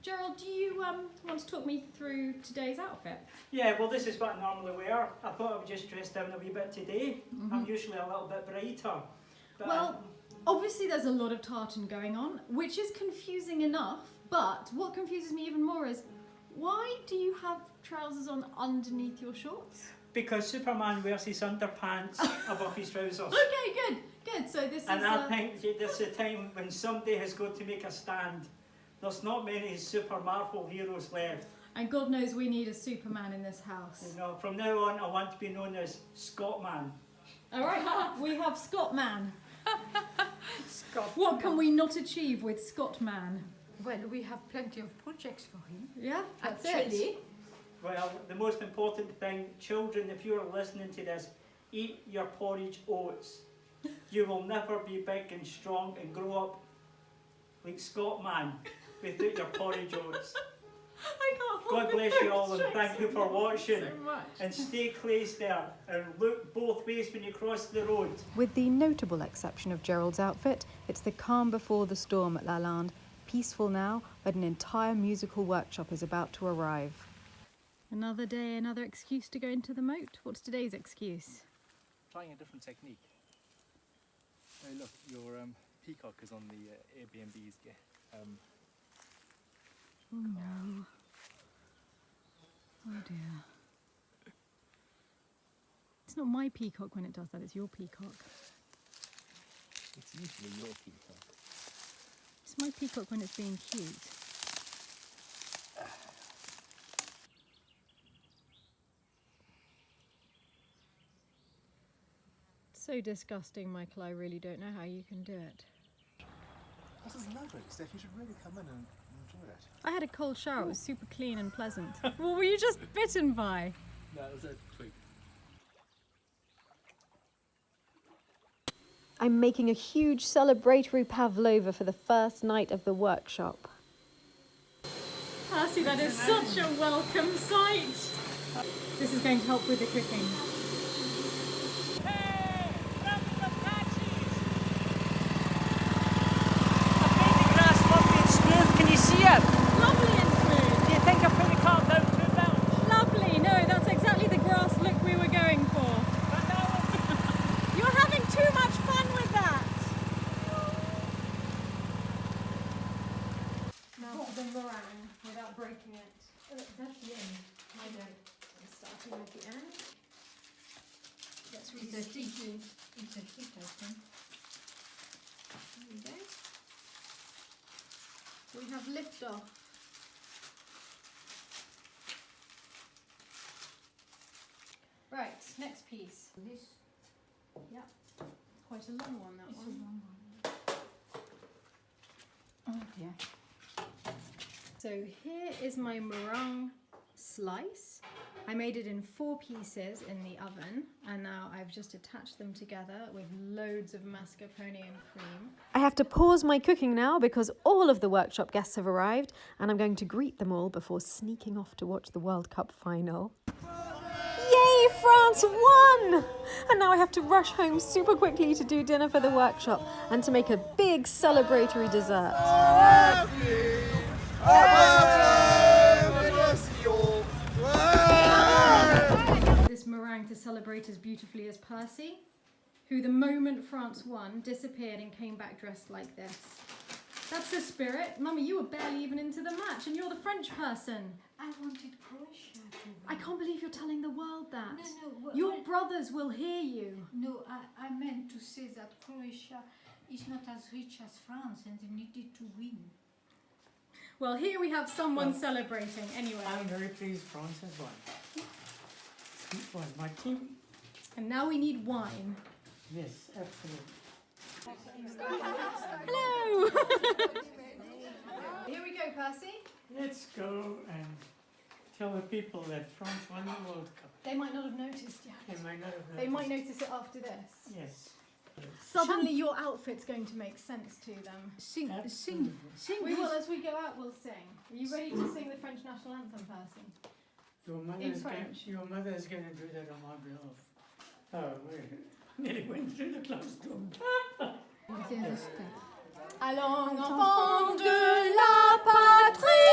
Gerald, do you want to talk me through today's outfit? Yeah, well, this is what I normally wear. I thought I would just dress down a wee bit today. I'm usually a little bit brighter. But Well, obviously there's a lot of tartan going on, which is confusing enough, but what confuses me even more is, why do you have trousers on underneath your shorts? because Superman wears his underpants above his trousers. Okay, good. So this And is... I think this is a time when somebody has got to make a stand. There's not many Super Marvel heroes left. And God knows we need a Superman in this house. You know, from now on, I want to be known as Scotman. All right, we have Scotman. Scott. What can we not achieve with Scotman? Well, we have plenty of projects for him. Yeah, that's Actually, it. Well, the most important thing, children, if you're listening to this, eat your porridge oats. You will never be big and strong and grow up like Scotman without your porridge oats. I can't hold God the bless you all and jokes thank you for watching. so much. And stay close there and look both ways when you cross the road. With the notable exception of Gerald's outfit, it's the calm before the storm at Lalande. Peaceful now, but an entire musical workshop is about to arrive. Another day, another excuse to go into the moat. What's today's excuse? Trying a different technique. Hey, look, your Peacock is on the Airbnb's. Oh no. Oh dear. It's not my peacock when it does that, it's your peacock. It's usually your Peacock. It's my peacock when it's being cute. So disgusting, Michael. I really don't know how you can do it. This is lovely, Steph. You should really come in and enjoy it. I had a cold shower. It was super clean and pleasant. What were you just bitten by? No, it was a twig. I'm making a huge celebratory pavlova for the first night of the workshop. Percy, that is such a welcome sight. This is going to help with the cooking. Lovely and smooth. Do you think I put the car down too much? Lovely. No, that's exactly the grass look we were going for. You're having too much fun with that. Now for the meringue without breaking it. that's the end. I know. Starting at the end. That's really It's a heat. sticky. It's a hit, I think. There we go. We have lift off. Right, next piece. This Yep. Quite a long one, that is a one. long one. Oh dear. So here is my meringue slice. I made it in 4 pieces in the oven, and now I've just attached them together with loads of mascarpone and cream. I have to pause my cooking now because all of the workshop guests have arrived and I'm going to greet them all before sneaking off to watch the World Cup final. Yay, France won! And now I have to rush home super quickly to do dinner for the workshop and to make a big celebratory dessert. This meringue to celebrate as beautifully as Percy, who the moment France won disappeared and came back dressed like this. That's the spirit. Mummy, you were barely even into the match and you're the French person. I wanted Croatia to win. I can't believe you're telling the world that. No, Your brothers will hear you. No, I meant to say that Croatia is not as rich as France and they needed to win. Well, here we have someone celebrating anyway. I'm very pleased France has won. It was my team. And now we need wine. Yes, absolutely. Hello! Here we go, Percy. Let's go and tell the people that France won the World Cup. They might not have noticed yet. They might not have They might noticed. notice it after this. Yes. Suddenly your outfit's going to make sense to them. Sing. We will, as we go out, we'll sing. Are you ready to sing the French national anthem, Percy? Your mother is going to do that on my behalf. Oh, wait. Nearly went through the classroom. Allons, enfants de la patrie!